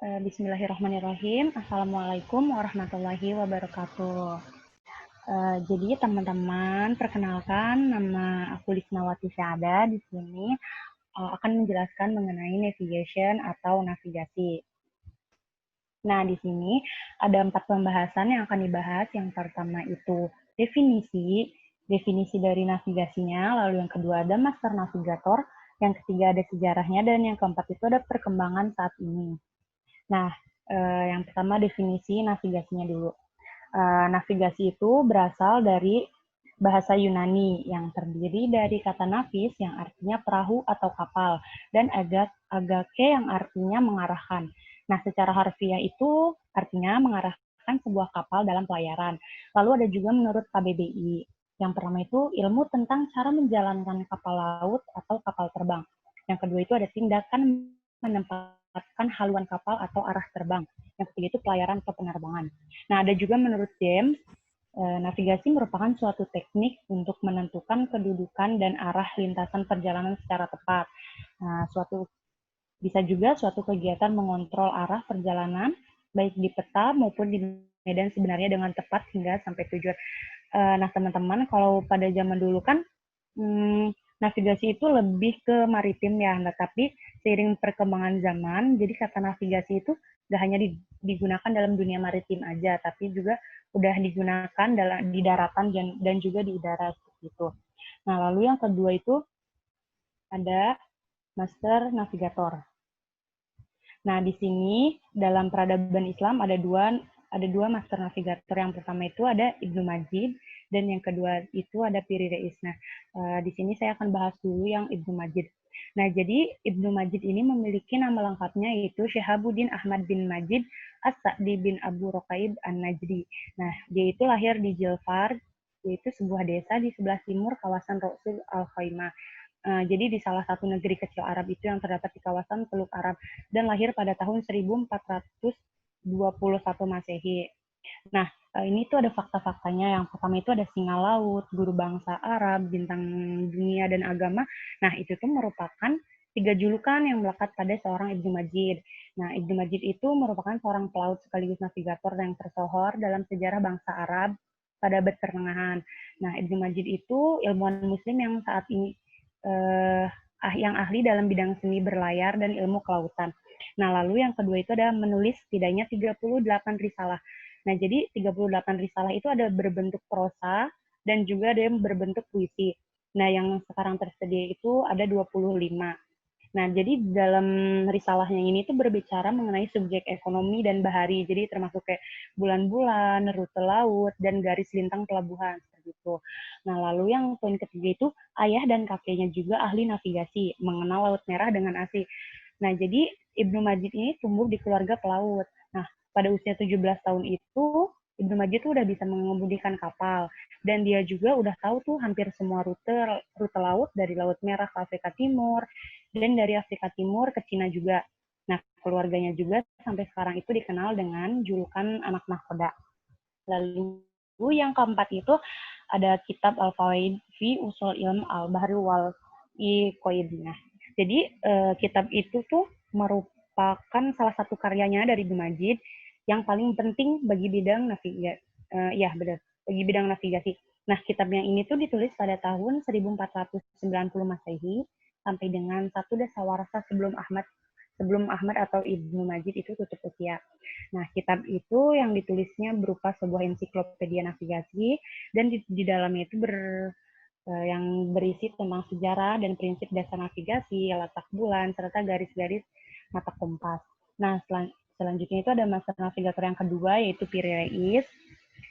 Bismillahirrahmanirrahim. Assalamualaikum warahmatullahi wabarakatuh. Jadi teman-teman, perkenalkan nama aku Lisnawati Syada di sini akan menjelaskan mengenai navigation atau navigasi. Nah, di sini ada 4 pembahasan yang akan dibahas. Yang pertama itu definisi dari navigasinya, lalu yang kedua ada master navigator, yang ketiga ada sejarahnya, dan yang keempat itu ada perkembangan saat ini. Nah, yang pertama definisi navigasinya dulu. Navigasi itu berasal dari bahasa Yunani yang terdiri dari kata navis yang artinya perahu atau kapal dan agake yang artinya mengarahkan. Nah, secara harfiah itu artinya mengarahkan sebuah kapal dalam pelayaran. Lalu ada juga menurut KBBI. Yang pertama itu ilmu tentang cara menjalankan kapal laut atau kapal terbang. Yang kedua itu ada tindakan menempatkan haluan kapal atau arah terbang. Yang ketiga itu pelayaran atau penerbangan. Nah, ada juga menurut James, navigasi merupakan suatu teknik untuk menentukan kedudukan dan arah lintasan perjalanan secara tepat. Nah, bisa juga suatu kegiatan mengontrol arah perjalanan, baik di peta maupun di medan sebenarnya dengan tepat hingga sampai tujuan. Nah, teman-teman, kalau pada zaman dulu kan navigasi itu lebih ke maritim ya, tapi seiring perkembangan zaman, jadi kata navigasi itu gak hanya digunakan dalam dunia maritim aja, tapi juga udah digunakan di daratan dan juga di udara seperti itu. Nah, lalu yang kedua itu ada master navigator. Nah, di sini dalam peradaban Islam ada dua master navigator. Yang pertama itu ada Ibnu Majid dan yang kedua itu ada Piri Reis. Nah, di sini saya akan bahas dulu yang Ibnu Majid. Nah, jadi Ibnu Majid ini memiliki nama lengkapnya yaitu Syihabuddin Ahmad bin Majid As-Sa'di bin Abu Rokaib An-Najdi. Nah, dia itu lahir di Jilfar, yaitu sebuah desa di sebelah timur kawasan Rasul Al-Khaimah. Jadi di salah satu negeri kecil Arab itu yang terdapat di kawasan Teluk Arab dan lahir pada tahun 1421 Masehi. Nah, ini tuh ada fakta-faktanya. Yang pertama itu ada singa laut, guru bangsa Arab, bintang dunia dan agama. Nah, itu tuh merupakan 3 julukan yang melekat pada seorang Ibnu Majid. Nah, Ibnu Majid itu merupakan seorang pelaut sekaligus navigator yang tersohor dalam sejarah bangsa Arab pada abad pertengahan. Nah, Ibnu Majid itu ilmuwan muslim yang saat ini yang ahli dalam bidang seni berlayar dan ilmu kelautan. Nah, lalu yang kedua itu ada menulis setidaknya 38 risalah. Nah, jadi 38 risalah itu ada berbentuk prosa dan juga ada yang berbentuk puisi. Nah, yang sekarang tersedia itu ada 25. Nah, jadi dalam risalahnya ini tuh berbicara mengenai subjek ekonomi dan bahari. Jadi termasuk kayak bulan-bulan, rute laut, dan garis lintang pelabuhan seperti itu. Nah, lalu yang poin ketiga itu ayah dan kakeknya juga ahli navigasi, mengenal Laut Merah dengan asih. Nah, jadi Ibnu Majid ini tumbuh di keluarga pelaut. Nah, pada usia 17 tahun itu Ibnu Majid tuh udah bisa mengemudikan kapal dan dia juga udah tahu tuh hampir semua rute laut dari Laut Merah ke Afrika Timur dan dari Afrika Timur ke Cina juga. Nah, keluarganya juga sampai sekarang itu dikenal dengan julukan anak nahkoda. Lalu yang keempat itu ada kitab Al-Fawaid fi Usul Ilm Al-Bahri wal Iqaidinah. Jadi kitab itu tuh merupakan salah satu karyanya dari Ibnu Majid yang paling penting bagi bidang navigasi. Bagi bidang navigasi. Nah, kitab yang ini tuh ditulis pada tahun 1490 Masehi sampai dengan 1 Dasawarsa sebelum Ahmad atau Ibnu Majid itu tutup usia. Nah, kitab itu yang ditulisnya berupa sebuah ensiklopedia navigasi dan di dalamnya itu yang berisi tentang sejarah dan prinsip dasar navigasi, letak bulan, serta garis-garis mata kompas. Nah, selanjutnya itu ada master navigator yang kedua, yaitu Piri Reis.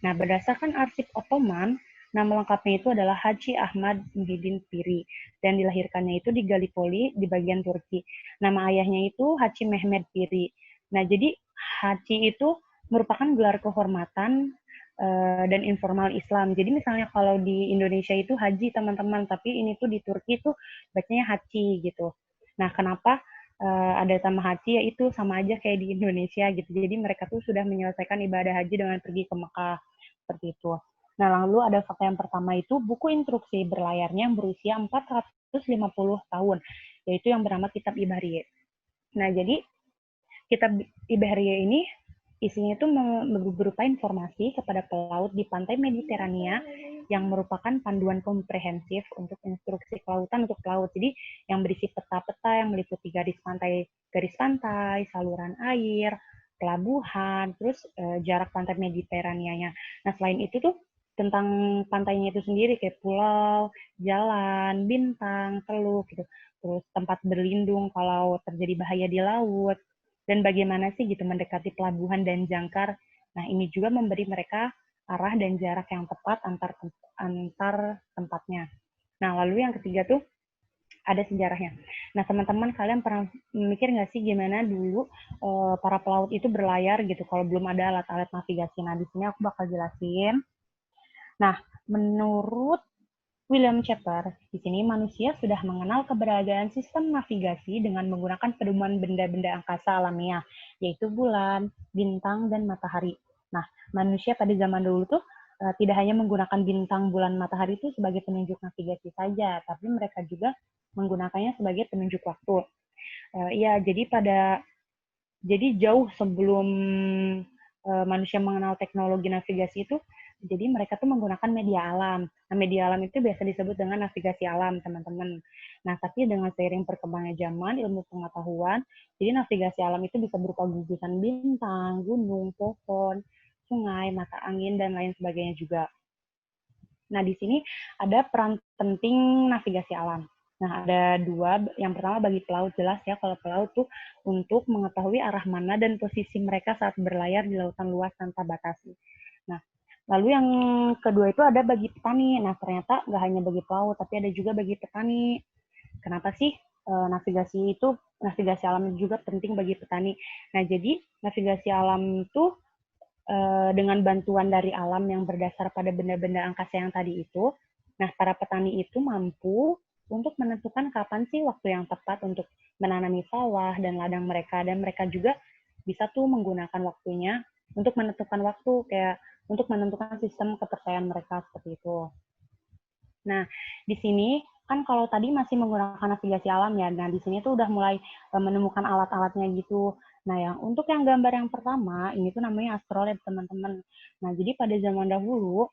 Nah, berdasarkan arsip Ottoman, nama lengkapnya itu adalah Haji Ahmad Muhyiddin Piri, dan dilahirkannya itu di Gallipoli, di bagian Turki. Nama ayahnya itu Haji Mehmed Piri. Nah, jadi Haji itu merupakan gelar kehormatan dan informal Islam. Jadi misalnya kalau di Indonesia itu haji teman-teman, tapi ini tuh di Turki tuh bacanya haji gitu. Nah, kenapa ada nama haji? Yaitu sama aja kayak di Indonesia gitu. Jadi mereka tuh sudah menyelesaikan ibadah haji dengan pergi ke Mekah seperti itu. Nah, lalu ada fakta yang pertama itu buku instruksi berlayarnya yang berusia 450 tahun, yaitu yang bernama Kitab Ibari. Nah, jadi Kitab Iberia ini isinya itu berupa informasi kepada pelaut di pantai Mediterania yang merupakan panduan komprehensif untuk instruksi kelautan untuk pelaut. Jadi yang berisi peta-peta yang meliputi garis pantai, saluran air, pelabuhan, terus jarak pantai Mediterania-nya. Nah, selain itu tuh tentang pantainya itu sendiri kayak pulau, jalan, bintang, teluk gitu. Terus tempat berlindung kalau terjadi bahaya di laut, dan bagaimana sih gitu mendekati pelabuhan dan jangkar. Nah, ini juga memberi mereka arah dan jarak yang tepat antar tempatnya. Nah, lalu yang ketiga tuh ada sejarahnya. Nah, teman-teman kalian pernah mikir nggak sih gimana dulu para pelaut itu berlayar gitu kalau belum ada alat-alat navigasi. Nah, di sini aku bakal jelasin. Nah, menurut William Shepard, di sini manusia sudah mengenal keberadaan sistem navigasi dengan menggunakan pedoman benda-benda angkasa alamiah, yaitu bulan, bintang, dan matahari. Nah, manusia pada zaman dulu tuh tidak hanya menggunakan bintang, bulan, matahari itu sebagai penunjuk navigasi saja, tapi mereka juga menggunakannya sebagai penunjuk waktu. Ya, jadi jauh sebelum manusia mengenal teknologi navigasi itu, jadi mereka tuh menggunakan media alam. Nah, media alam itu biasa disebut dengan navigasi alam, teman-teman. Nah, tapi dengan seiring perkembangannya zaman, ilmu pengetahuan, jadi navigasi alam itu bisa berupa gugusan bintang, gunung, pohon, sungai, mata angin, dan lain sebagainya juga. Nah, di sini ada peran penting navigasi alam. Nah, ada dua. Yang pertama bagi pelaut, jelas ya kalau pelaut tuh untuk mengetahui arah mana dan posisi mereka saat berlayar di lautan luas tanpa batasi. Nah, lalu yang kedua itu ada bagi petani. Nah, ternyata nggak hanya bagi pelaut, tapi ada juga bagi petani. Kenapa sih navigasi alam juga penting bagi petani? Nah, jadi navigasi alam itu dengan bantuan dari alam yang berdasar pada benda-benda angkasa yang tadi itu, nah para petani itu mampu untuk menentukan kapan sih waktu yang tepat untuk menanami sawah dan ladang mereka, dan mereka juga bisa tuh menggunakan waktunya untuk menentukan waktu, kayak untuk menentukan sistem kepercayaan mereka seperti itu. Nah, di sini kan kalau tadi masih menggunakan navigasi alam ya, nah di sini tuh udah mulai menemukan alat-alatnya gitu. Nah, untuk yang gambar yang pertama, ini tuh namanya astrolabe, teman-teman. Nah, jadi pada zaman dahulu,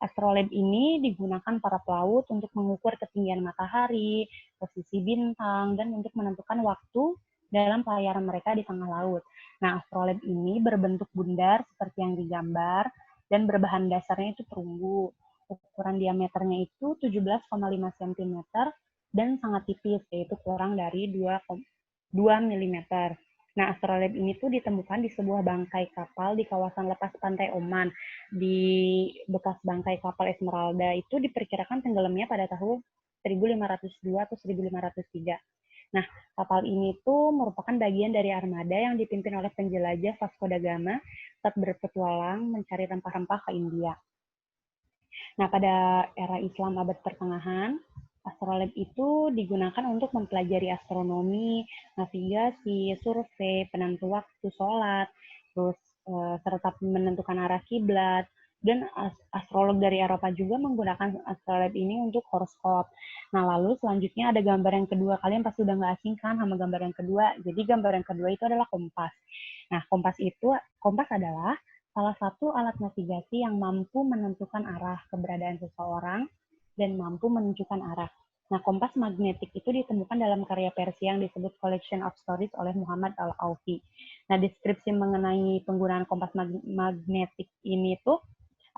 astrolabe ini digunakan para pelaut untuk mengukur ketinggian matahari, posisi bintang, dan untuk menentukan waktu dalam pelayaran mereka di tengah laut. Nah, astrolabe ini berbentuk bundar seperti yang digambar, dan berbahan dasarnya itu perunggu. Ukuran diameternya itu 17,5 cm dan sangat tipis, yaitu kurang dari 2 mm. Nah, astrolabe ini tuh ditemukan di sebuah bangkai kapal di kawasan lepas pantai Oman. Di bekas bangkai kapal Esmeralda itu diperkirakan tenggelamnya pada tahun 1502 atau 1503. Nah, kapal ini tuh merupakan bagian dari armada yang dipimpin oleh penjelajah Vasco da Gama saat berpetualang mencari rempah-rempah ke India. Nah, pada era Islam abad pertengahan, astrolabe itu digunakan untuk mempelajari astronomi, navigasi, survei, penentu waktu sholat, terus serta menentukan arah kiblat, dan astrolog dari Eropa juga menggunakan astrolabe ini untuk horoskop. Nah, lalu selanjutnya ada gambar yang kedua. Kalian pasti udah nggak asing kan sama gambar yang kedua. Jadi gambar yang kedua itu adalah kompas. Nah, kompas adalah salah satu alat navigasi yang mampu menentukan arah keberadaan seseorang dan mampu menunjukkan arah. Nah, kompas magnetik itu ditemukan dalam karya Persia yang disebut Collection of Stories oleh Muhammad Al-Aufi. Nah, deskripsi mengenai penggunaan kompas magnetik ini tuh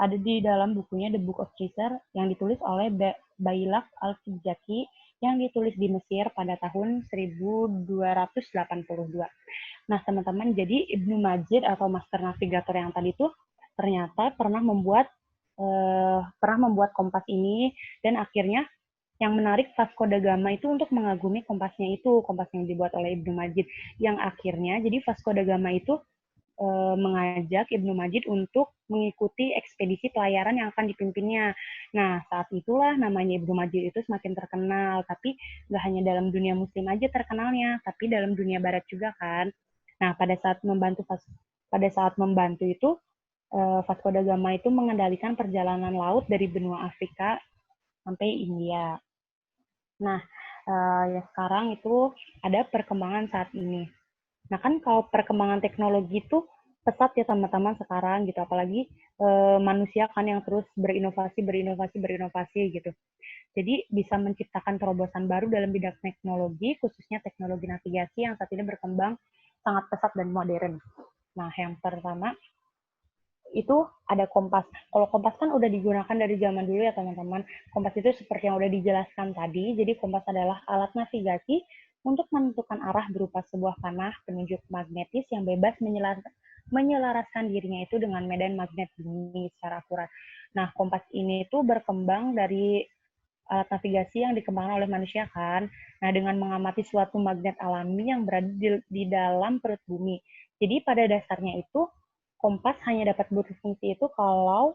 ada di dalam bukunya The Book of Treasure yang ditulis oleh Bailak Al-Fijaki yang ditulis di Mesir pada tahun 1282. Nah, teman-teman, jadi Ibnu Majid atau master navigator yang tadi itu ternyata pernah membuat kompas ini, dan akhirnya yang menarik Vasco da Gama itu untuk mengagumi kompas yang dibuat oleh Ibnu Majid, yang akhirnya jadi Vasco da Gama itu mengajak Ibnu Majid untuk mengikuti ekspedisi pelayaran yang akan dipimpinnya. Nah, saat itulah namanya Ibnu Majid itu semakin terkenal, tapi nggak hanya dalam dunia muslim aja terkenalnya, tapi dalam dunia barat juga kan. Nah, pada saat membantu itu, Vasco da Gama itu mengendalikan perjalanan laut dari benua Afrika sampai India. Nah, ya sekarang itu ada perkembangan saat ini. Nah kan kalau perkembangan teknologi itu pesat ya teman-teman sekarang gitu, apalagi manusia kan yang terus berinovasi gitu. Jadi bisa menciptakan terobosan baru dalam bidang teknologi, khususnya teknologi navigasi yang saat ini berkembang sangat pesat dan modern. Nah, yang pertama itu ada kompas. Kalau kompas kan udah digunakan dari zaman dulu ya teman-teman. Kompas itu seperti yang udah dijelaskan tadi. Jadi kompas adalah alat navigasi untuk menentukan arah berupa sebuah panah penunjuk magnetis yang bebas menyelaraskan dirinya itu dengan medan magnet bumi secara akurat. Nah, kompas ini tuh berkembang dari alat navigasi yang dikembangkan oleh manusia kan. Nah, dengan mengamati suatu magnet alami yang berada di dalam perut bumi. Jadi pada dasarnya itu kompas hanya dapat berfungsi itu kalau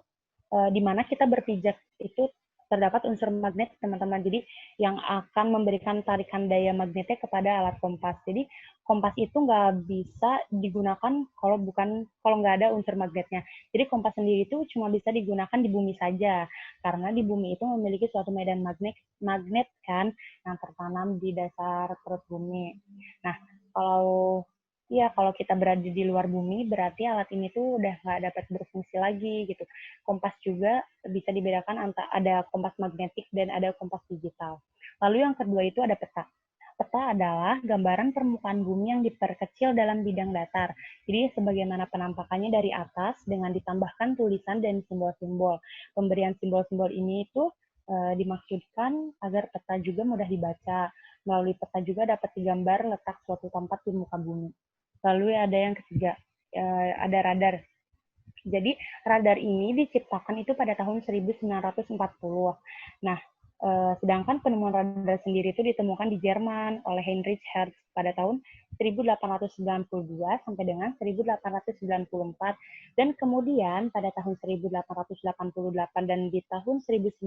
di mana kita berpijak itu terdapat unsur magnet teman-teman. Jadi yang akan memberikan tarikan daya magnetnya kepada alat kompas. Jadi kompas itu nggak bisa digunakan kalau nggak ada unsur magnetnya. Jadi kompas sendiri itu cuma bisa digunakan di bumi saja karena di bumi itu memiliki suatu medan magnet kan yang tertanam di dasar perut bumi. Nah kalau kalau kita berada di luar bumi, berarti alat ini tuh udah nggak dapat berfungsi lagi gitu. Kompas juga bisa dibedakan antara ada kompas magnetik dan ada kompas digital. Lalu yang kedua itu ada peta. Peta adalah gambaran permukaan bumi yang diperkecil dalam bidang datar. Jadi sebagaimana penampakannya dari atas dengan ditambahkan tulisan dan simbol-simbol. Pemberian simbol-simbol ini itu dimaksudkan agar peta juga mudah dibaca. Melalui peta juga dapat digambar letak suatu tempat di muka bumi. Lalu ada yang ketiga, ada radar. Jadi radar ini diciptakan itu pada tahun 1940. Nah, sedangkan penemuan radar sendiri itu ditemukan di Jerman oleh Heinrich Hertz pada tahun 1892 sampai dengan 1894 dan kemudian pada tahun 1888 dan di tahun 1900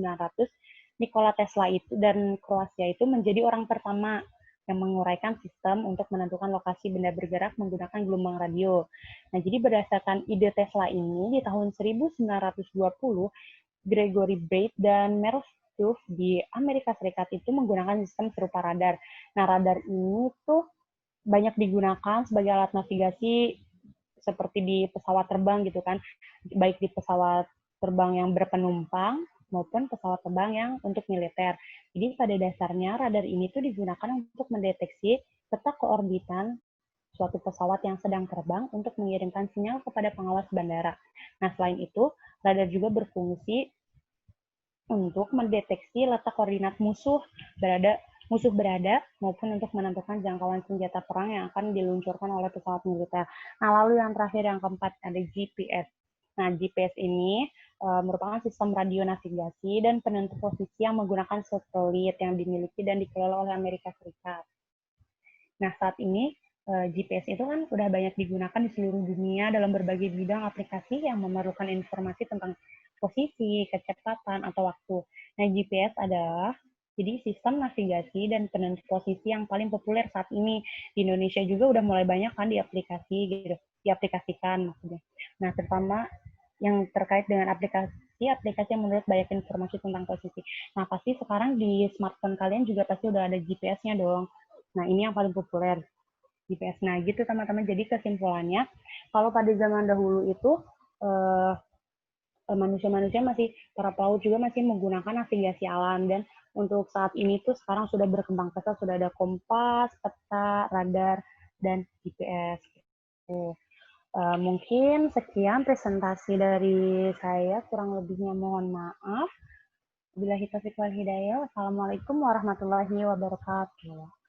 Nikola Tesla itu dan Kroasia itu menjadi orang pertama yang menguraikan sistem untuk menentukan lokasi benda bergerak menggunakan gelombang radio. Nah, jadi berdasarkan ide Tesla ini, di tahun 1920, Gregory Bates dan Merle Stuff di Amerika Serikat itu menggunakan sistem serupa radar. Nah, radar ini tuh banyak digunakan sebagai alat navigasi seperti di pesawat terbang gitu kan, baik di pesawat terbang yang berpenumpang maupun pesawat terbang yang untuk militer. Jadi pada dasarnya radar ini tuh digunakan untuk mendeteksi peta keorbitan suatu pesawat yang sedang terbang untuk mengirimkan sinyal kepada pengawas bandara. Nah, selain itu, radar juga berfungsi untuk mendeteksi letak koordinat musuh berada maupun untuk menentukan jangkauan senjata perang yang akan diluncurkan oleh pesawat militer. Nah, lalu yang terakhir yang keempat ada GPS. Nah, GPS ini merupakan sistem radio navigasi dan penentu posisi yang menggunakan satelit yang dimiliki dan dikelola oleh Amerika Serikat. Nah, saat ini GPS itu kan udah banyak digunakan di seluruh dunia dalam berbagai bidang aplikasi yang memerlukan informasi tentang posisi, kecepatan, atau waktu. Nah, GPS adalah jadi sistem navigasi dan penentu posisi yang paling populer saat ini. Di Indonesia juga udah mulai banyak kan diaplikasikan maksudnya. Nah, terutama yang terkait dengan aplikasi yang menurut banyak informasi tentang posisi. Nah, pasti sekarang di smartphone kalian juga pasti udah ada GPS-nya dong. Nah, ini yang paling populer, GPS. Nah, gitu teman-teman. Jadi kesimpulannya, kalau pada zaman dahulu itu eh, manusia-manusia para pelaut juga masih menggunakan navigasi alam dan untuk saat ini tuh sekarang sudah berkembang pesat, sudah ada kompas, peta, radar, dan GPS. Mungkin sekian presentasi dari saya, kurang lebihnya mohon maaf. Wabillahi taufiq wal hidayah. Wassalamualaikum warahmatullahi wabarakatuh.